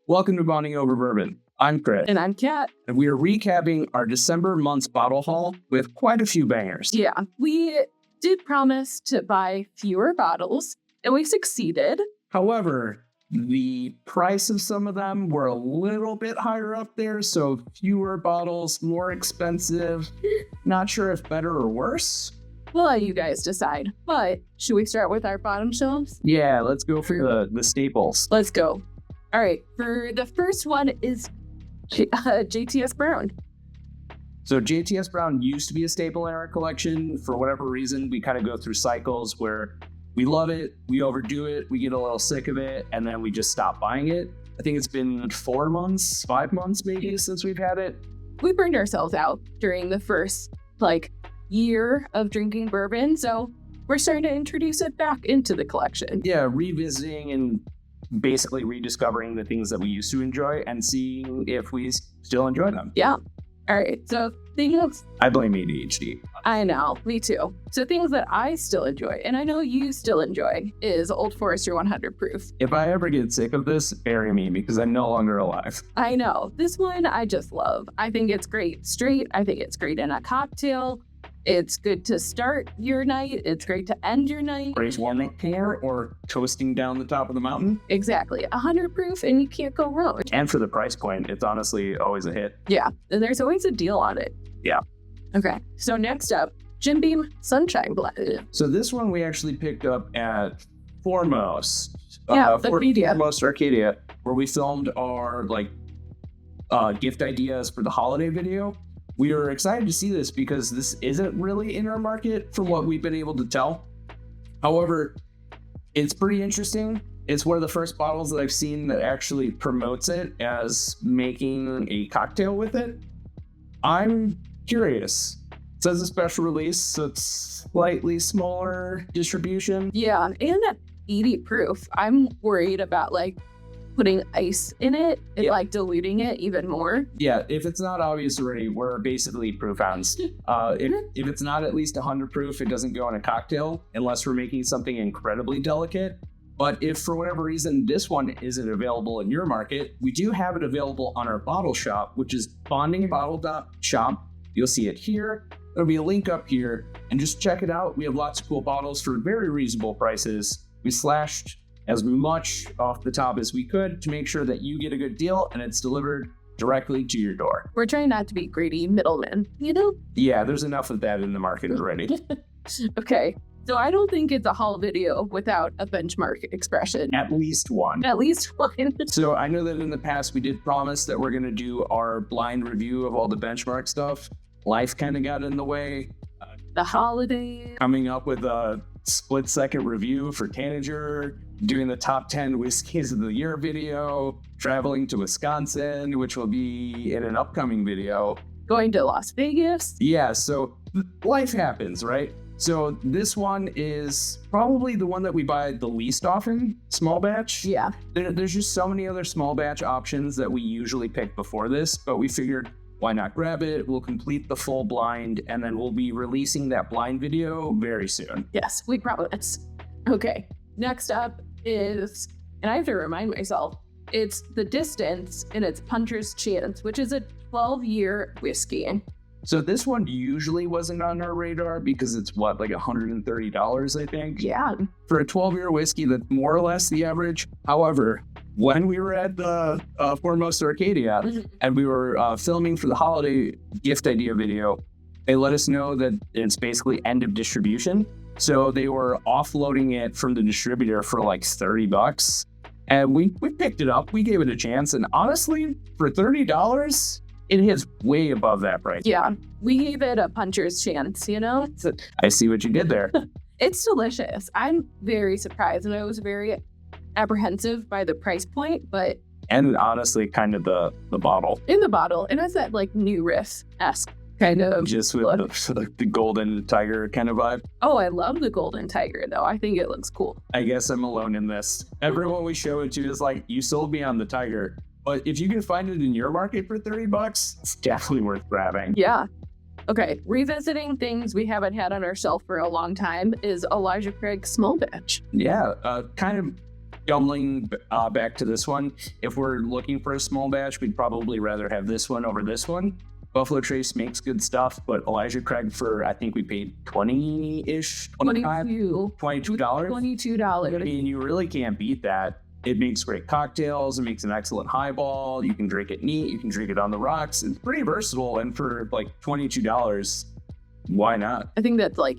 Welcome to Bonding Over Bourbon. I'm Chris. And I'm Kat. And we are recapping our December month's bottle haul with quite a few bangers. Yeah, we did promise to buy fewer bottles, and we succeeded. However, the price of some of them were a little bit higher up there, so fewer bottles, more expensive. Not sure if better or worse. We'll let you guys decide. But should we start with our bottom shelves? Yeah, let's go for the staples. Let's go. All right, for the first one is JTS Brown. So JTS Brown used to be a staple in our collection. For whatever reason, we kind of go through cycles where we love it, we overdo it, we get a little sick of it, and then we just stop buying it. I think it's been 5 months maybe since we've had it. We burned ourselves out during the first year of drinking bourbon, so we're starting to introduce it back into the collection. Yeah, revisiting and basically rediscovering the things that we used to enjoy and seeing if we still enjoy them. Yeah. All right, so things... I blame ADHD. I know, me too. So things that I still enjoy, and I know you still enjoy, is Old Forester 100 Proof. If I ever get sick of this, bury me because I'm no longer alive. I know. This one I just love. I think it's great straight. I think it's great in a cocktail. It's good to start your night. It's great to end your night. Great warming pour or toasting down the top of the mountain. Exactly. 100 proof and you can't go wrong. And for the price point, it's honestly always a hit. Yeah. And there's always a deal on it. Yeah. Okay. So next up, Jim Beam Sunshine Blend. So this one we actually picked up at Foremost. Foremost Arcadia, where we filmed our gift ideas for the holiday video. We are excited to see this because this isn't really in our market from what we've been able to tell. However, it's pretty interesting. It's one of the first bottles that I've seen that actually promotes it as making a cocktail with it. I'm curious. It says a special release, so it's slightly smaller distribution. Yeah, and at 80 proof, I'm worried about putting ice in it and diluting it even more. Yeah, if it's not obvious already, we're basically proof hounds. If it's not at least 100 proof, it doesn't go in a cocktail unless we're making something incredibly delicate. But if for whatever reason this one isn't available in your market, we do have it available on our bottle shop, which is bondingoverbourbonpodcast. You'll see it here. There'll be a link up here, and just check it out. We have lots of cool bottles for very reasonable prices. We slashed as much off the top as we could to make sure that you get a good deal and it's delivered directly to your door. We're trying not to be greedy middlemen, you know? Yeah, there's enough of that in the market already. Okay, so I don't think it's a haul video without a benchmark expression. At least one. At least one. So I know that in the past we did promise that we're going to do our blind review of all the benchmark stuff. Life kind of got in the way. The holiday. Coming up with a split-second review for Tanager, doing the top 10 whiskeys of the year video, traveling to Wisconsin, which will be in an upcoming video. Going to Las Vegas. Yeah, so life happens, right? So this one is probably the one that we buy the least often, small batch. Yeah. There's just so many other small batch options that we usually pick before this, but we figured why not grab it? We'll complete the full blind, and then we'll be releasing that blind video very soon. Yes, we promise. Okay, next up is, and I have to remind myself, it's The Distance, and it's Puncher's Chance, which is a 12-year whiskey. So this one usually wasn't on our radar because it's $130, I think. Yeah. For a 12-year whiskey, that's more or less the average. However, when we were at the Foremost Arcadia and we were filming for the holiday gift idea video, they let us know that it's basically end of distribution. So they were offloading it from the distributor for $30. And we picked it up. We gave it a chance. And honestly, for $30, it hits way above that price. Yeah, we gave it a Puncher's Chance, you know? I see what you did there. It's delicious. I'm very surprised, and I was very apprehensive by the price point, but... And honestly, kind of the bottle. In the bottle. And it's that New Riff-esque kind of just with the golden tiger kind of vibe. Oh, I love the golden tiger, though. I think it looks cool. I guess I'm alone in this. Everyone we show it to is you sold me on the tiger. But if you can find it in your market for $30, it's definitely worth grabbing. Yeah. Okay, revisiting things we haven't had on our shelf for a long time is Elijah Craig Small Batch. Yeah, kind of doubling back to this one, if we're looking for a small batch, we'd probably rather have this one over this one. Buffalo Trace makes good stuff, but Elijah Craig I think we paid 20-ish, $22. $22. I mean, you really can't beat that. It makes great cocktails. It makes an excellent highball. You can drink it neat. You can drink it on the rocks. It's pretty versatile. And for like $22, why not? I think that's like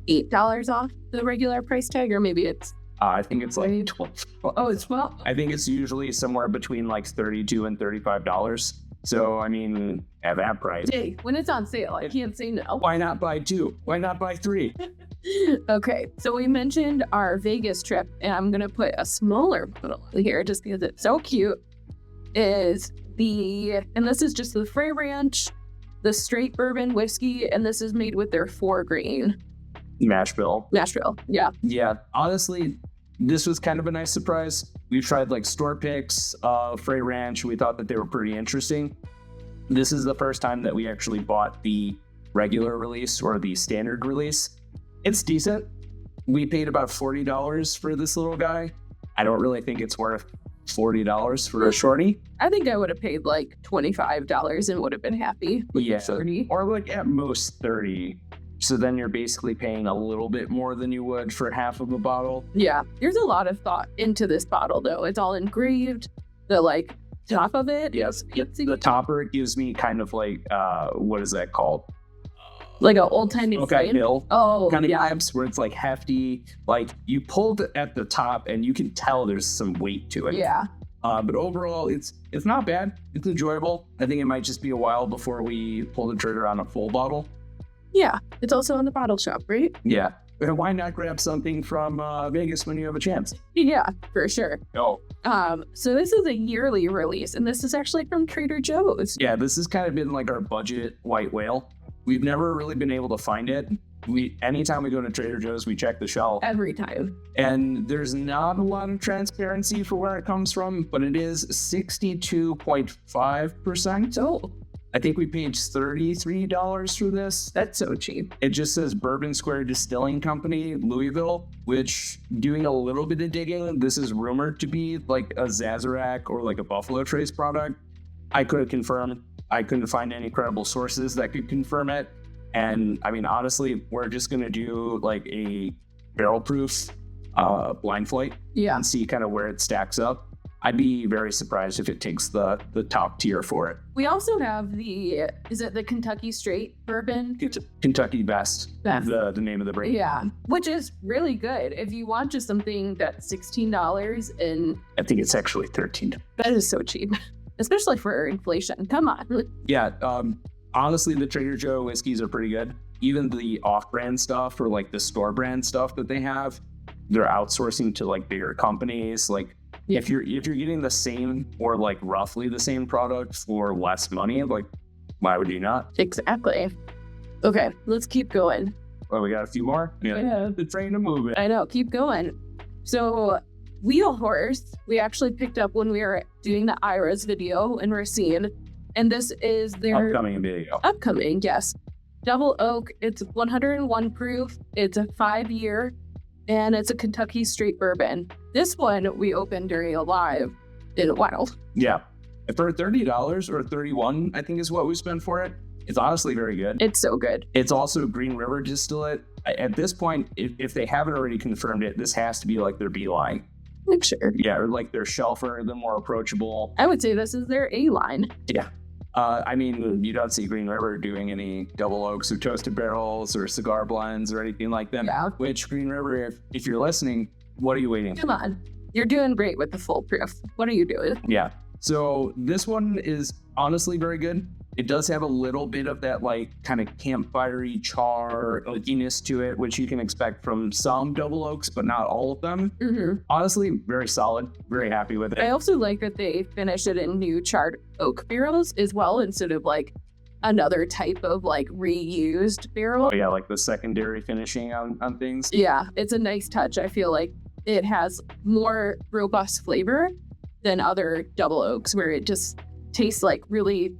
$8 off the regular price tag, or maybe it's... I think it's like 12. Oh, it's 12? I think it's usually somewhere between like $32 and $35. So, I mean, at that price. Hey, when it's on sale, I can't say no. Why not buy 2? Why not buy 3? Okay, so we mentioned our Vegas trip, and I'm going to put a smaller bottle here just because it's so cute, and this is just the Frey Ranch, the straight bourbon whiskey, and this is made with their 4-grain. Mash bill, yeah. Yeah, honestly, this was kind of a nice surprise. We've tried like store picks, Frey Ranch. We thought that they were pretty interesting. This is the first time that we actually bought the regular release or the standard release. It's decent. We paid about $40 for this little guy. I don't really think it's worth $40 for a shorty. I think I would have paid like $25 and would have been happy. Yeah, 30. Or like at most 30. So then you're basically paying a little bit more than you would for half of a bottle. Yeah, there's a lot of thought into this bottle though. It's all engraved. The like top of it. Yes, the topper gives me kind of like what is that called? Like an old-timey hill. Oh, kind of vibes where it's like hefty. Like you pulled at the top and you can tell there's some weight to it. Yeah. But overall, it's not bad. It's enjoyable. I think it might just be a while before we pull the trigger on a full bottle. Yeah, it's also in the bottle shop, right? Yeah. And why not grab something from Vegas when you have a chance? Yeah, for sure. Oh. So this is a yearly release, and this is actually from Trader Joe's. Yeah, this has kind of been like our budget white whale. We've never really been able to find it. Anytime we go to Trader Joe's, we check the shelf. Every time. And there's not a lot of transparency for where it comes from, but it is 62.5%. Oh. I think we paid $33 for this. That's so cheap. It just says Bourbon Square Distilling Company, Louisville, which, doing a little bit of digging, this is rumored to be like a Sazerac or like a Buffalo Trace product. I couldn't confirm. I couldn't find any credible sources that could confirm it. And I mean, honestly, we're just going to do like a barrel proof blind flight and see kind of where it stacks up. I'd be very surprised if it takes the top tier for it. We also have is it the Kentucky Straight Bourbon? Kentucky Best. The name of the brand. Yeah, which is really good. If you want just something that's $16 and... I think it's actually $13. That is so cheap, especially for inflation. Come on. Yeah, honestly, the Trader Joe whiskeys are pretty good. Even the off-brand stuff or like the store brand stuff that they have, they're outsourcing to like bigger companies. Like, yeah. If you're getting the same or like roughly the same product for less money, like why would you not? Exactly. Okay, let's keep going. Well, we got a few more. Yeah, the train to move it. I know, keep going. So Wheel Horse, we actually picked up when we were doing the Ira's video in Racine, and this is their upcoming video. Upcoming, yes. Double oak. It's 101 proof. It's a 5-year. And it's a Kentucky straight bourbon. This one we opened during a live in a while. Yeah. For $30 or $31, I think is what we spent for it. It's honestly very good. It's so good. It's also Green River distillate. At this point, if they haven't already confirmed it, this has to be like their B line. Sure. Yeah, or like their shelfer, the more approachable. I would say this is their A line. Yeah. I mean, you don't see Green River doing any double oaks or toasted barrels or cigar blends or anything like that. Yeah. Which Green River, if you're listening, what are you waiting for? Come on. You're doing great with the full proof. What are you doing? Yeah. So this one is honestly very good. It does have a little bit of that like kind of campfire-y char oakiness to it, which you can expect from some double oaks, but not all of them. Mm-hmm. Honestly, very solid. Very happy with it. I also like that they finish it in new charred oak barrels as well, instead of like another type of like reused barrel. Oh yeah, like the secondary finishing on things. Yeah, it's a nice touch. I feel like it has more robust flavor than other double oaks where it just tastes like really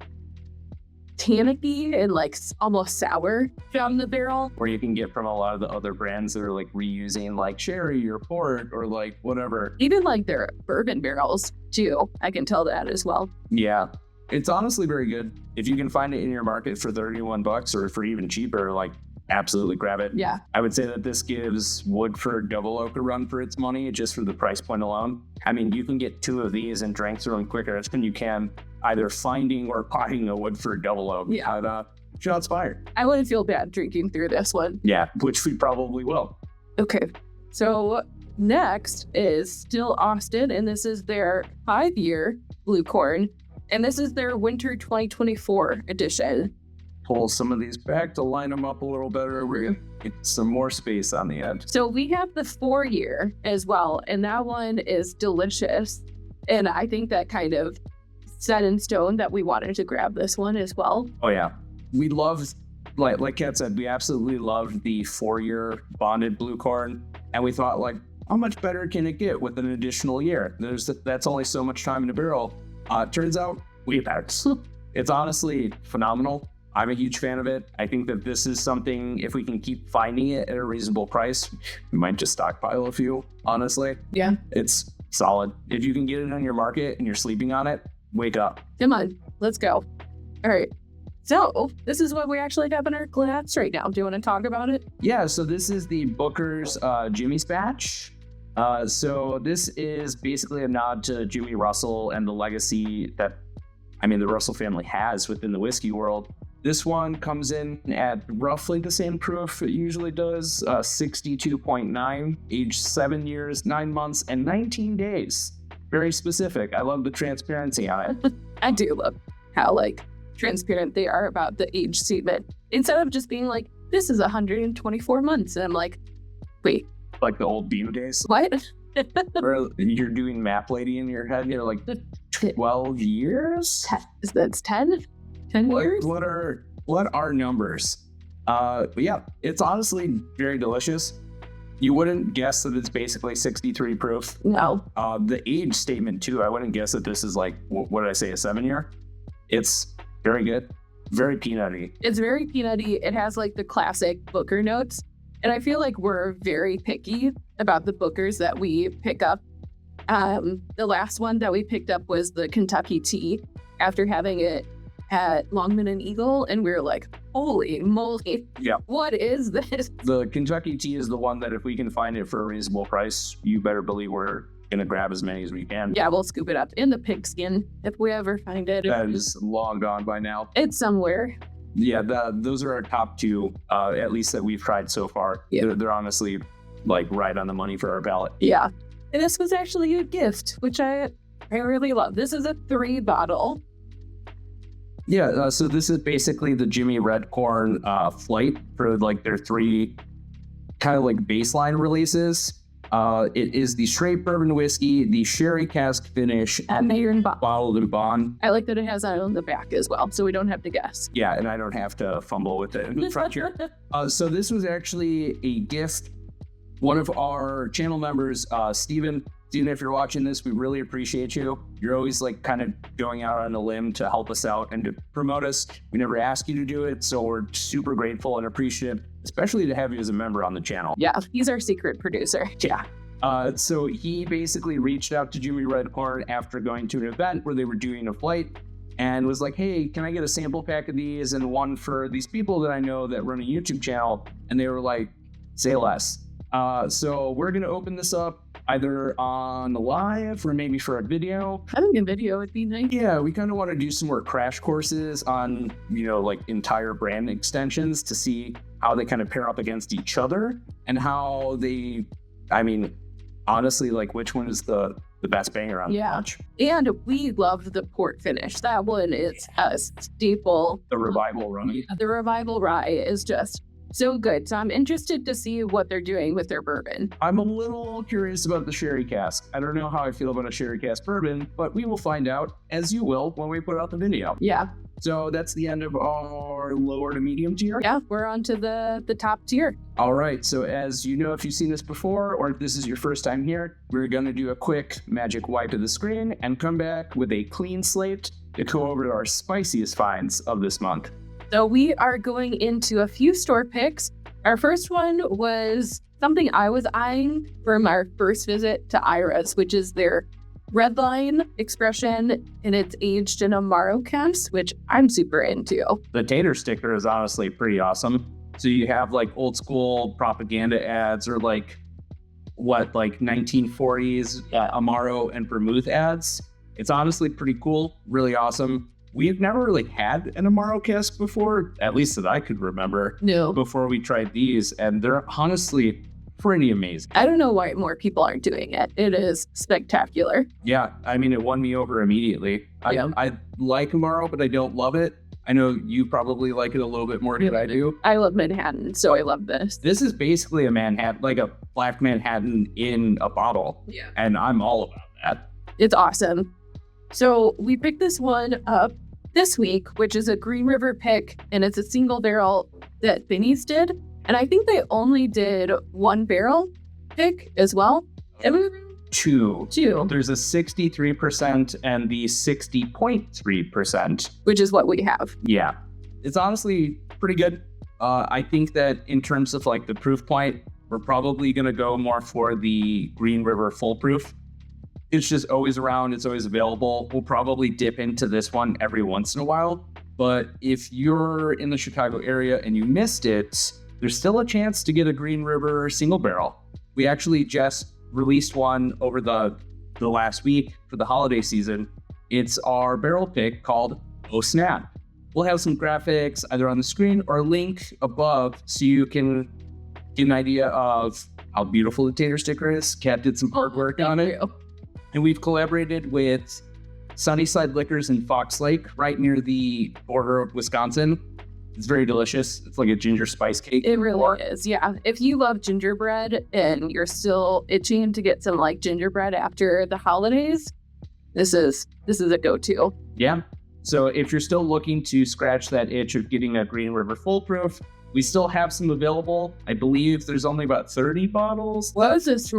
tannicky and like almost sour from the barrel. Or you can get from a lot of the other brands that are like reusing like sherry or port or like whatever. Even like their bourbon barrels too. I can tell that as well. Yeah. It's honestly very good. If you can find it in your market for $31 or for even cheaper, like absolutely grab it. Yeah. I would say that this gives Woodford Double Oak a run for its money just for the price point alone. I mean, you can get 2 of these and drink through them quicker than you can either finding or buying a Woodford Double Oak. Yeah. But, shots fired. I wouldn't feel bad drinking through this one. Yeah, which we probably will. Okay. So next is still Austin, and this is their 5-year Blue Corn, and this is their Winter 2024 edition. Pull some of these back to line them up a little better. We're going to get some more space on the end. So we have the 4-year as well, and that one is delicious. And I think that kind of set in stone that we wanted to grab this one as well. Oh, yeah. We love, like Kat said, we absolutely loved the 4-year bonded blue corn. And we thought, like, how much better can it get with an additional year? That's only so much time in the barrel. Turns out, way better. It's honestly phenomenal. I'm a huge fan of it. I think that this is something, if we can keep finding it at a reasonable price, we might just stockpile a few, honestly. Yeah. It's solid. If you can get it on your market and you're sleeping on it, wake up. Come on, let's go. All right. So this is what we actually have in our glass right now. Do you want to talk about it? Yeah, so this is the Booker's Jimmy's batch. So this is basically a nod to Jimmy Russell and the legacy that, the Russell family has within the whiskey world. This one comes in at roughly the same proof it usually does, 62.9, aged 7 years, 9 months, and 19 days. Very specific. I love the transparency on it. I do love how transparent they are about the age statement. Instead of just being like, this is 124 months. And I'm like, wait. Like the old Beam days? What? Or you're doing Map Lady in your head, and you're like, 12 years? That's 10? 10 years? What are numbers? But yeah, it's honestly very delicious. You wouldn't guess that it's basically 63 proof. No. The age statement too, I wouldn't guess that this is like, what did I say, a 7-year? It's very good. Very peanutty. It's very peanutty. It has the classic Booker notes. And I feel like we're very picky about the Bookers that we pick up. The last one that we picked up was the Kentucky Tea after having it at Longman and Eagle, and we were like, holy moly, yeah, what is this? The Kentucky Tea is the one that if we can find it for a reasonable price, you better believe we're going to grab as many as we can. Yeah, we'll scoop it up in the pigskin if we ever find it. That is long gone by now. It's somewhere. Yeah, those are our top 2, at least that we've tried so far. Yeah. They're honestly right on the money for our palate. Yeah, and this was actually a gift, which I really love. This is a 3 bottle. Yeah, so this is basically the Jimmy Red Corn flight for their 3 kind of baseline releases. It is the straight bourbon whiskey, the sherry cask finish, and bottled in bond. I like that it has that on the back as well, so we don't have to guess. Yeah, and I don't have to fumble with it in the front here. So this was actually a gift. One of our channel members, Steven, if you're watching this, we really appreciate you. You're always kind of going out on a limb to help us out and to promote us. We never ask you to do it, so we're super grateful and appreciative, especially to have you as a member on the channel. Yeah, he's our secret producer. Yeah. So he basically reached out to Jimmy Red Corn after going to an event where they were doing a flight and was like, hey, can I get a sample pack of these and one for these people that I know that run a YouTube channel? And they were like, say less. So we're going to open this up either on the live or maybe for a video. I think a video would be nice. Yeah, we kind of want to do some more crash courses on, entire brand extensions to see how they kind of pair up against each other and how they, honestly, which one is the best banger on the bunch. And we love the port finish. That one is a staple. The Revival Rye. The Revival Rye is just so good. So I'm interested to see what they're doing with their bourbon. I'm a little curious about the sherry cask. I don't know how I feel about a sherry cask bourbon, but we will find out, as you will, when we put out the video. Yeah. So that's the end of our lower to medium tier. Yeah, we're on to the top tier. All right. So as you know, if you've seen this before, or if this is your first time here, we're going to do a quick magic wipe of the screen and come back with a clean slate to go over to our spiciest finds of this month. So we are going into a few store picks. Our first one was something I was eyeing from our first visit to Ira's, which is their red line expression, and it's aged in Amaro casks, which I'm super into. The tater sticker is honestly pretty awesome. So you have like old school propaganda ads or like 1940s Amaro and vermouth ads. It's honestly pretty cool, really awesome. We've never really had an Amaro cask before, at least that I could remember. No. Before we tried these, and they're honestly pretty amazing. I don't know why more people aren't doing it. It is spectacular. Yeah, I mean, it won me over immediately. Yeah. I like Amaro, but I don't love it. I know you probably like it a little bit more than I do. I love Manhattan, so I love this. This is basically a Manhattan, like a black Manhattan in a bottle. Yeah. And I'm all about that. It's awesome. So we picked this one up this week, which is a Green River pick, and it's a single barrel that Binny's did. And I think they only did one barrel pick as well. Two. Two. There's a 63% and the 60.3%. Which is what we have. Yeah. It's honestly pretty good. I think that in terms of like the proof point, we're probably going to go more for the Green River full proof. It's just always around. It's always available. We'll probably dip into this one every once in a while. But if you're in the Chicago area and you missed it, there's still a chance to get a Green River single barrel. We actually just released one over the last week for the holiday season. It's our barrel pick called Oh Snap. We'll have some graphics either on the screen or a link above so you can get an idea of how beautiful the tater sticker is. Kat did some hard work on it. And we've collaborated with Sunnyside Liquors in Fox Lake, right near the border of Wisconsin. It's very delicious. It's like a ginger spice cake. It really is, yeah. If you love gingerbread and you're still itching to get some like gingerbread after the holidays, this is a go-to. Yeah. So if you're still looking to scratch that itch of getting a Green River full proof, we still have some available. I believe there's only about 30 bottles What left. was this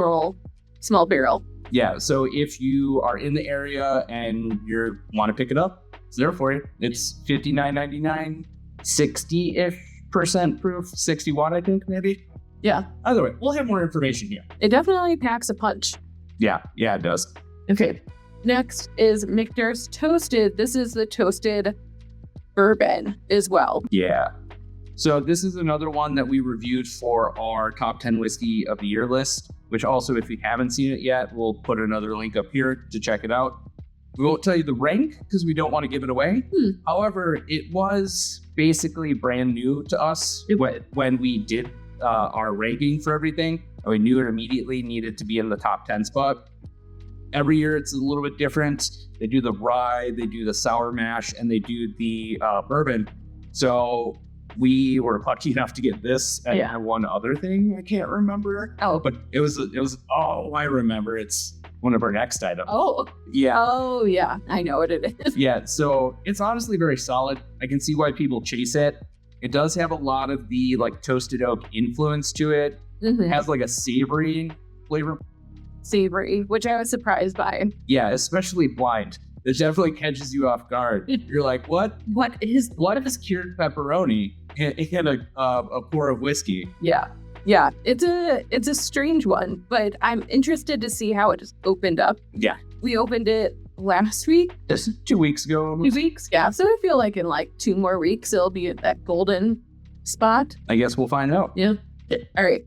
small barrel? Yeah, so if you are in the area and you want to pick it up, it's there for you. It's $59.99, 60-ish% proof, 61, I think, maybe. Yeah. Either way, we'll have more information here. It definitely packs a punch. Yeah, it does. Okay. Next is Michter's Toasted. This is the toasted bourbon as well. Yeah. So this is another one that we reviewed for our top 10 whiskey of the year list, which also, if you haven't seen it yet, we'll put another link up here to check it out. We won't tell you the rank because we don't want to give it away. However, it was basically brand new to us when we did our ranking for everything. And we knew it immediately needed to be in the top 10 spot. Every year it's a little bit different. They do the rye, they do the sour mash, and they do the bourbon. So we were lucky enough to get this and one other thing I can't remember. Oh, but it was I remember. It's one of our next items. Oh, yeah. I know what it is. Yeah, so it's honestly very solid. I can see why people chase it. It does have a lot of the like toasted oak influence to it. Mm-hmm. It has like a savory flavor. Savory, which I was surprised by. Yeah, especially blind. It definitely catches you off guard. You're like, what? What is Cured pepperoni in a pour of whiskey? Yeah. It's a strange one, but I'm interested to see how it just opened up. Yeah. We opened it last week. Just 2 weeks ago. 2 weeks? Yeah. So I feel like in like 2 more weeks, it'll be at that golden spot. I guess we'll find out. Yeah. All right.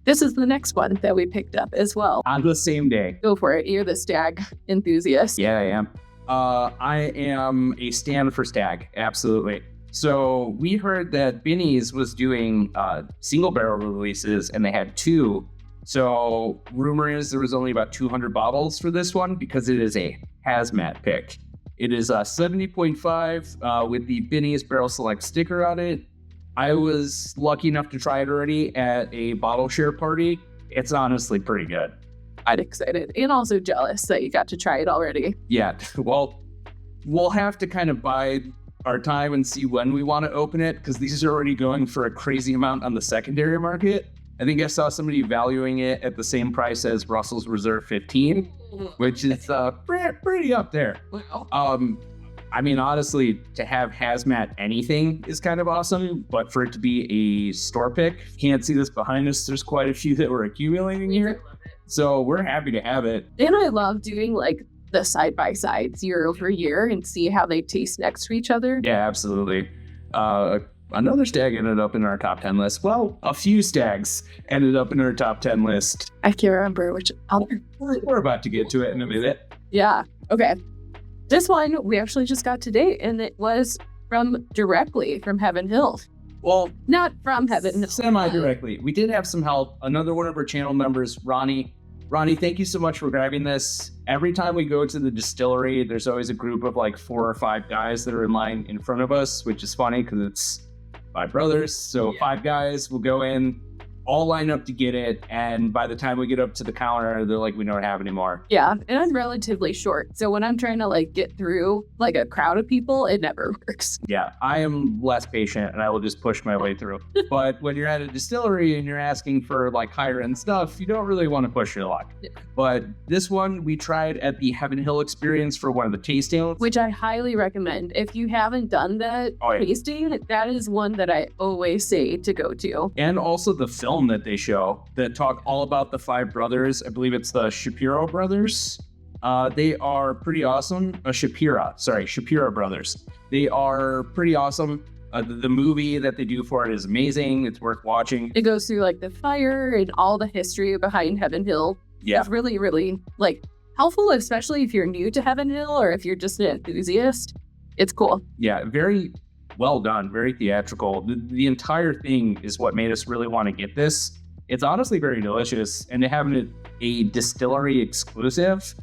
This is the next one that we picked up as well. On the same day. Go for it. You're the stag enthusiast. Yeah, I am. I am a stand for stag. Absolutely. So we heard that Binny's was doing single barrel releases and they had 2. So rumor is there was only about 200 bottles for this one because it is a hazmat pick. It is 70.5 with the Binny's Barrel Select sticker on it. I was lucky enough to try it already at a bottle share party. It's honestly pretty good. I'm excited and also jealous that you got to try it already. Yeah, well, we'll have to kind of bide our time and see when we want to open it because these are already going for a crazy amount on the secondary market. I think I saw somebody valuing it at the same price as Russell's Reserve 15, which is pretty up there. Wow. I mean, honestly, to have hazmat anything is kind of awesome, but for it to be a store pick, can't see this behind us. There's quite a few that we're accumulating here. So we're happy to have it. And I love doing like the side-by-sides year over year and see how they taste next to each other. Yeah, absolutely. Another stag ended up in our top 10 list. Well, a few stags ended up in our top 10 list. I can't remember which other. We're about to get to it in a minute. Yeah. Okay. This one we actually just got today, and it was directly from Heaven Hill. Well, not from Heaven Hill. Semi-directly. We did have some help. Another one of our channel members, Ronnie. Ronnie, thank you so much for grabbing this. Every time we go to the distillery, there's always a group of like 4 or 5 guys that are in line in front of us, which is funny because it's 5 brothers. So 5 guys will go in, all line up to get it. And by the time we get up to the counter, they're like, we don't have any more. Yeah. And I'm relatively short. So when I'm trying to like get through like a crowd of people, it never works. Yeah. I am less patient and I will just push my way through. But when you're at a distillery and you're asking for like higher end stuff, you don't really want to push your luck. Yeah. But this one we tried at the Heaven Hill experience for one of the tastings, which I highly recommend. If you haven't done that tasting, that is one that I always say to go to. And also the film that they show that talk all about the 5 brothers. I believe it's the Shapiro brothers. They are pretty awesome. Shapiro brothers. They are pretty awesome. The movie that they do for it is amazing. It's worth watching. It goes through like the fire and all the history behind Heaven Hill. Yeah. It's really, really like helpful, especially if you're new to Heaven Hill or if you're just an enthusiast. It's cool. Yeah, very well done, very theatrical. The entire thing is what made us really want to get this. It's honestly very delicious, and to have it a distillery exclusive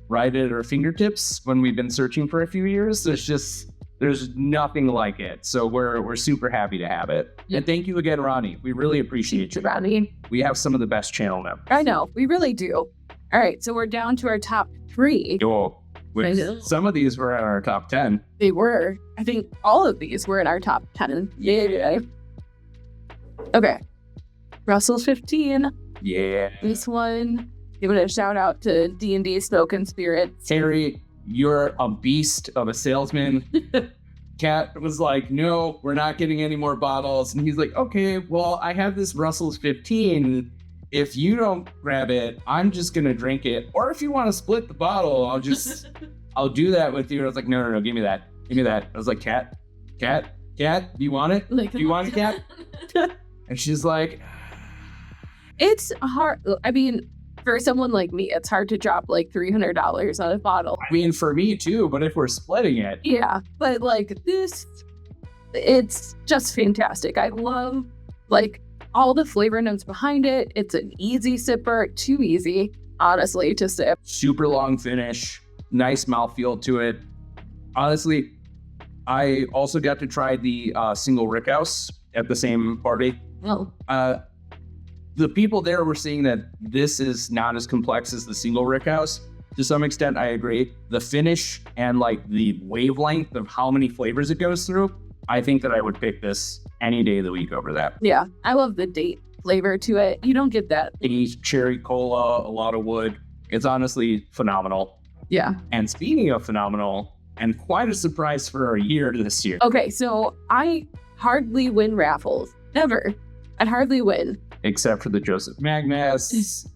right at our fingertips when we've been searching for a few years, there's nothing like it. So we're super happy to have it. And thank you again, Ronnie. We really appreciate you. Ronnie. We have some of the best channel members. I know, we really do. All right, so we're down to our top 3. Some of these were in our top 10. They were. I think all of these were in our top 10. Yeah. Okay. Russell's 15. Yeah. This one, giving a shout out to D&D Smoke and Spirits. Harry, you're a beast of a salesman. Kat was like, no, we're not getting any more bottles. And he's like, okay, well, I have this Russell's 15. If you don't grab it, I'm just going to drink it. Or if you want to split the bottle, I'll do that with you. I was like, no, give me that. I was like, Kat, do you want it? Like, do you want it, Kat? And she's like, it's hard. I mean, for someone like me, it's hard to drop like $300 on a bottle. I mean, for me too, but if we're splitting it. Yeah, but like this, it's just fantastic. I love like all the flavor notes behind it. It's an easy sipper, too easy, honestly, to sip. Super long finish, nice mouthfeel to it. Honestly, I also got to try the single rickhouse at the same party. Oh. The people there were saying that this is not as complex as the single rickhouse. To some extent, I agree. The finish and like the wavelength of how many flavors it goes through, I think that I would pick this any day of the week over that. Yeah, I love the date flavor to it. You don't get that. Cherry cola, a lot of wood. It's honestly phenomenal. Yeah. And speaking of phenomenal, and quite a surprise for our year this year. Okay, so I hardly win raffles. Never. I'd hardly win. Except for the Joseph Magnus.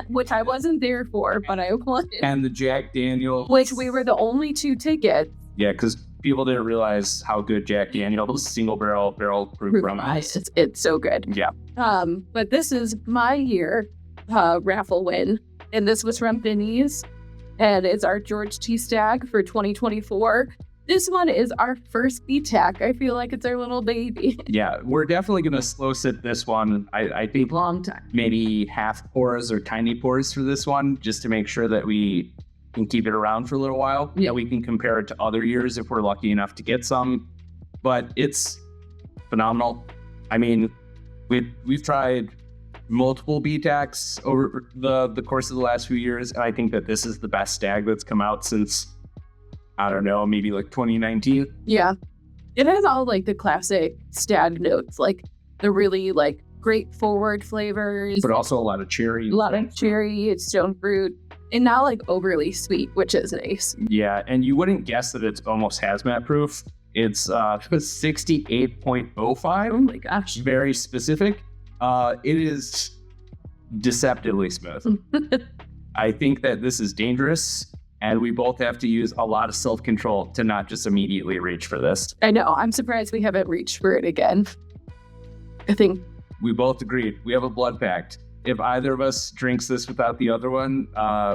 Which I wasn't there for, but I won. And the Jack Daniels. Which we were the only 2 tickets. Yeah, because people didn't realize how good Jack Daniels single barrel proof rum is. It's so good. Yeah. But this is my year raffle win. And this was from Denny's. And it's our George T. Stag for 2024. This one is our first BTAC. I feel like it's our little baby. Yeah, we're definitely going to slow sip this one. I think long time. Maybe half pours or tiny pours for this one, just to make sure that we can keep it around for a little while. Yeah, we can compare it to other years if we're lucky enough to get some. But it's phenomenal. I mean, we've tried multiple BTACs over the course of the last few years, and I think that this is the best stag that's come out since, I don't know, maybe like 2019. Yeah. It has all like the classic stag notes, like the really like great forward flavors. But also a lot of cherry. A lot of cherry, stone fruit. and not like overly sweet, which is nice. Yeah, and you wouldn't guess that it's almost hazmat proof. It's 68.05. Oh my gosh. Very specific. It is deceptively smooth. I think that this is dangerous, and we both have to use a lot of self-control to not just immediately reach for this. I know. I'm surprised we haven't reached for it again. I think we both agreed. We have a blood pact. If either of us drinks this without the other one,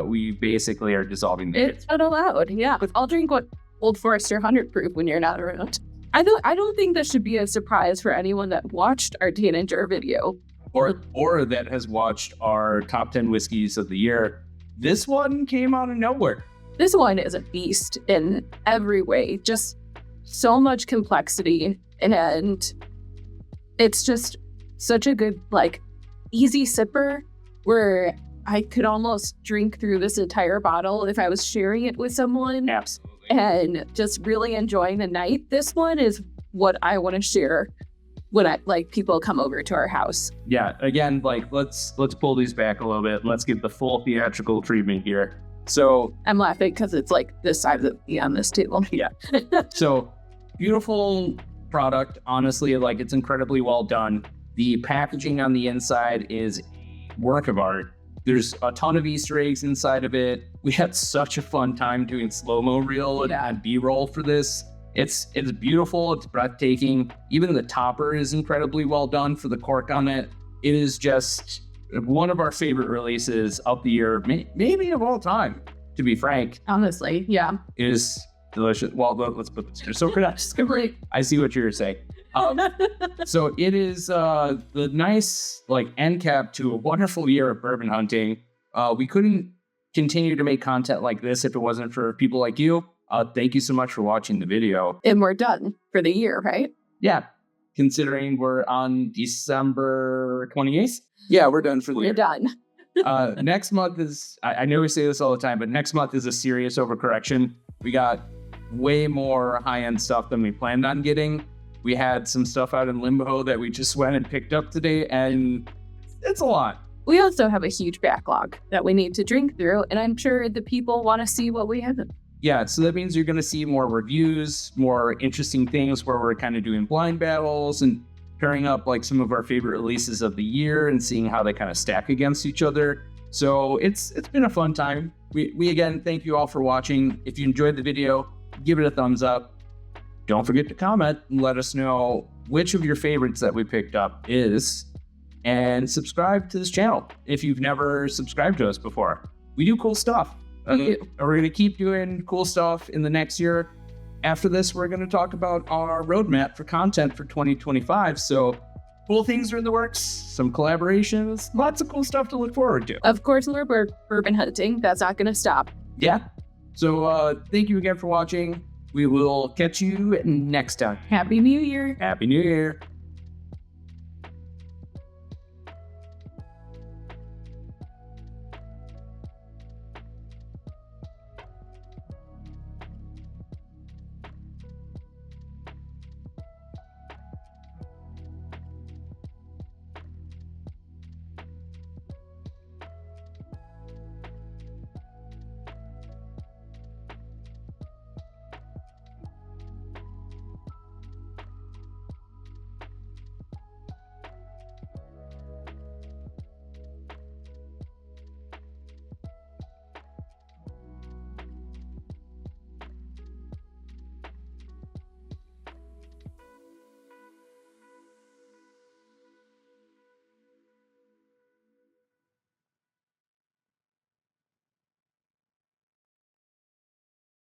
we basically are dissolving the it's not allowed. Yeah. I'll drink what Old Forester 100 proof when you're not around. I don't think this should be a surprise for anyone that watched our teenager video. Or that has watched our top 10 whiskeys of the year. This one came out of nowhere. This one is a beast in every way. Just so much complexity. And it's just such a good, like, easy sipper where I could almost drink through this entire bottle if I was sharing it with someone. Absolutely. And just really enjoying the night. This one is what I want to share when people come over to our house. Yeah, again, let's pull these back a little bit. Let's get the full theatrical treatment here. So I'm laughing because it's like this size of me on this table. Yeah. So beautiful product. Honestly, it's incredibly well done. The packaging on the inside is a work of art. There's a ton of Easter eggs inside of it. We had such a fun time doing slow-mo reel and B-roll for this. It's beautiful. It's breathtaking. Even the topper is incredibly well done for the cork on it. It is just one of our favorite releases of the year, maybe of all time, to be frank. Honestly, yeah. It is delicious. Well, let's put this here. So I see what you're saying. So it is the nice end cap to a wonderful year of bourbon hunting. We couldn't continue to make content like this if it wasn't for people like you. Thank you so much for watching the video. And we're done for the year, right? Yeah. Considering we're on December 28th. Yeah, we're done for the year. We're done. Next month is, I know we say this all the time, but next month is a serious overcorrection. We got way more high-end stuff than we planned on getting. We had some stuff out in limbo that we just went and picked up today, and it's a lot. We also have a huge backlog that we need to drink through, and I'm sure the people want to see what we have. Yeah, so that means you're going to see more reviews, more interesting things where we're kind of doing blind battles and pairing up some of our favorite releases of the year and seeing how they kind of stack against each other. So it's been a fun time. We again, thank you all for watching. If you enjoyed the video, give it a thumbs up. Don't forget to comment and let us know which of your favorites that we picked up is, and subscribe to this channel if you've never subscribed to us before. We do cool stuff. We're going to keep doing cool stuff in the next year. After this, we're going to talk about our roadmap for content for 2025. So cool things are in the works, some collaborations, lots of cool stuff to look forward to. Of course, we're bourbon hunting. That's not going to stop. Yeah. So thank you again for watching. We will catch you next time. Happy New Year. Happy New Year.